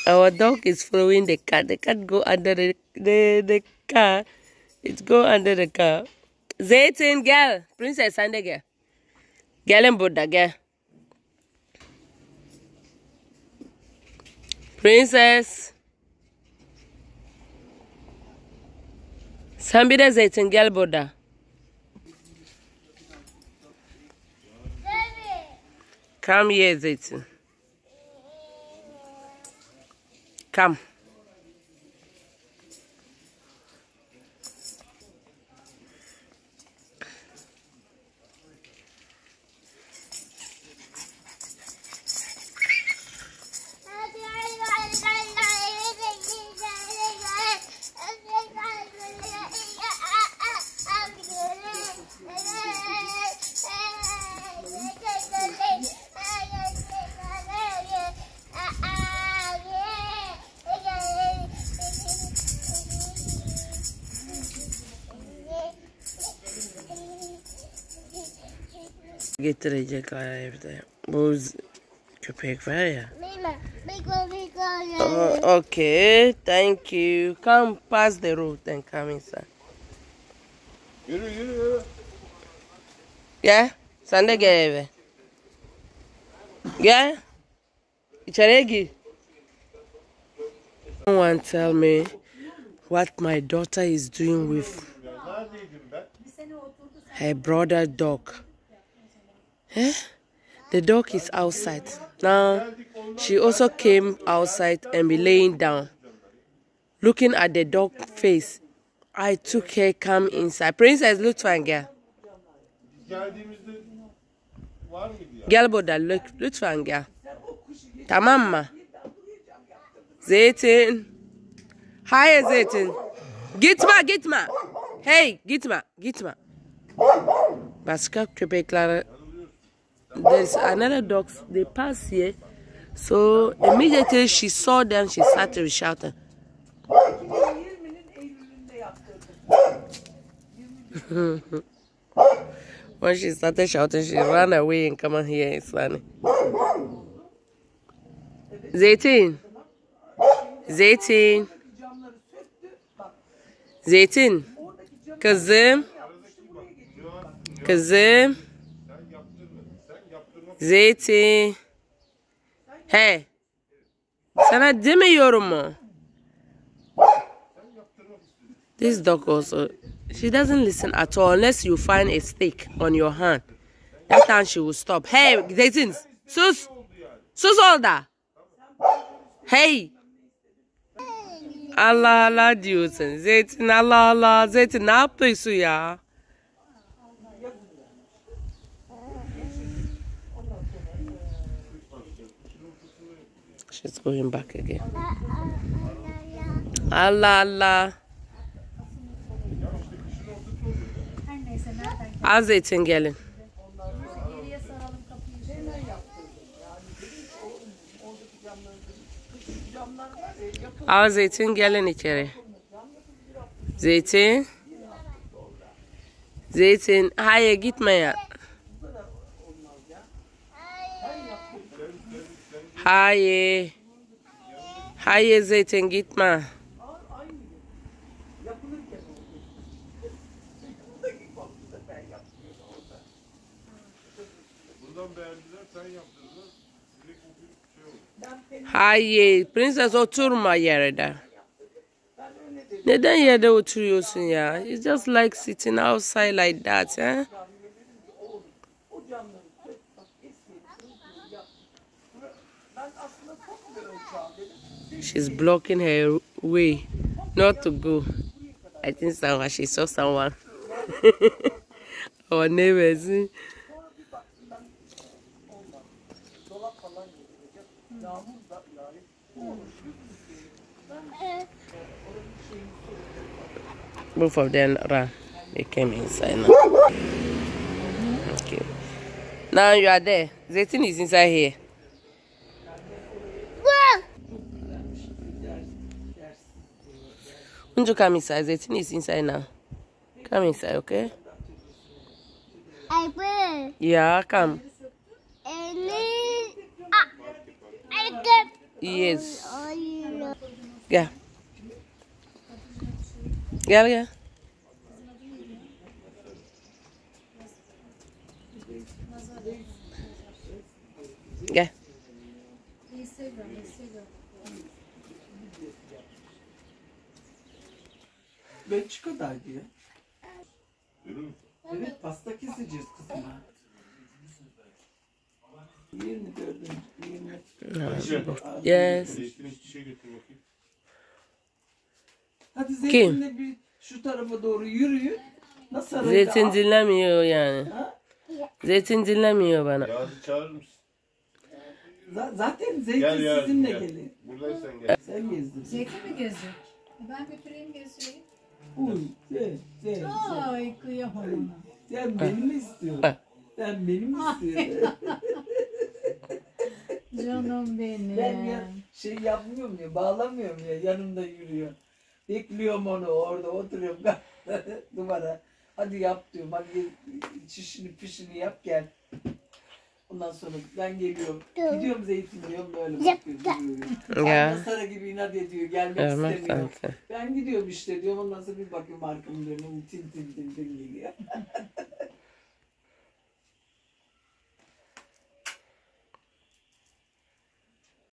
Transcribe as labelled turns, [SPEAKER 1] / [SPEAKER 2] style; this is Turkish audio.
[SPEAKER 1] Our dog is following the cat. The cat go under the car. It go under the car. Zaytin, girl. Princess and the girl. Girl and Buddha, girl. Princess. Sambida Zaytin, girl Buddha. Come here, Zaytin. Come. Getirecek evde. Bu köpek var ya. Okay, thank you. Come pass the road and come inside.
[SPEAKER 2] Yürü.
[SPEAKER 1] Gel. Sen de gel eve. Gel. İçeriye gir. Someone tell me what my daughter is doing with her brother dog. Eh? The dog is outside. Now, she also came outside and be laying down. Looking at the dog face, I took her, come inside. Princess, lütfen gel. Gel burada, lütfen gel. Tamam mı? Zeytin. Hayır Zeytin. Gitme. Hey, gitme. Başka köpekler. There's another dog, they pass here. So immediately she saw them, she started shouting. When she started shouting, she ran away and come on here. It's funny. Zeytin. Kızım. Zeytin. Hey. Sana demiyorum mu? This dog also, she doesn't listen at all unless you find a stick on your hand. That time she will stop. Hey, Zeytin. Sus orada. Hey. Allah diyorsun. Zeytin Allah. Zeytin ne yapıyorsun ya? She's going back again. Allah. Az Zeytin gelin. Az Zeytin gelin içeri. Zeytin. Hayır gitme ya. Hayır Zeytin gitme. Hayır, Princess oturma yerde. Neden yerde oturuyorsun ya? It's just like sitting outside like that, eh? She's blocking her way not to go. I think she saw someone. Our neighbors. Both of them ran. They came inside now. Okay. Now you are there. Zeytin is inside here. Won't you come inside? Zeytin is inside now. Come inside, okay?
[SPEAKER 3] I will.
[SPEAKER 1] Yeah, come. Yes. Gel. Gel gel. Gel.
[SPEAKER 2] Belçika'daydı ya. Evet, pasta keseceğiz kızıma. 24. 20.
[SPEAKER 1] Yes.
[SPEAKER 2] Hadi Zeytin'le bir şu tarafa doğru yürüyün. Nasıl arada?
[SPEAKER 1] Zeytin dinlemiyor yani.
[SPEAKER 2] Ha?
[SPEAKER 1] Zeytin dinlemiyor bana.
[SPEAKER 3] Yağız'ı çağırır mısın?
[SPEAKER 2] Zaten Zeytin
[SPEAKER 3] Gel
[SPEAKER 2] sizinle
[SPEAKER 3] gel.
[SPEAKER 2] gelin.
[SPEAKER 3] Buradaysan gel.
[SPEAKER 2] Sen gezdin.
[SPEAKER 4] Zeytin mi geziyor? Ben götüreyim gezdireyim.
[SPEAKER 2] Uy, sen.
[SPEAKER 4] Ay kıyamam ona.
[SPEAKER 2] Sen beni mi istiyorsun? Sen beni mi istiyorsun?
[SPEAKER 4] Canım benim.
[SPEAKER 2] Ben ya şey yapmıyorum ya, bağlamıyorum ya, yanımda yürüyor. Bekliyorum onu, orada oturuyorum duvara. Hadi yap diyorum, hadi çişini pişini yap gel. Ondan sonra ben geliyorum. Gidiyorum Zeytin diyorum, böyle bakıyor.
[SPEAKER 1] Ya.
[SPEAKER 2] Sara gibi inat ediyor, gelmek istemiyor. Ben gidiyorum işte diyorum, ondan sonra bir bakıyorum arkamı dönüyorum, tin tin tin tin geliyor.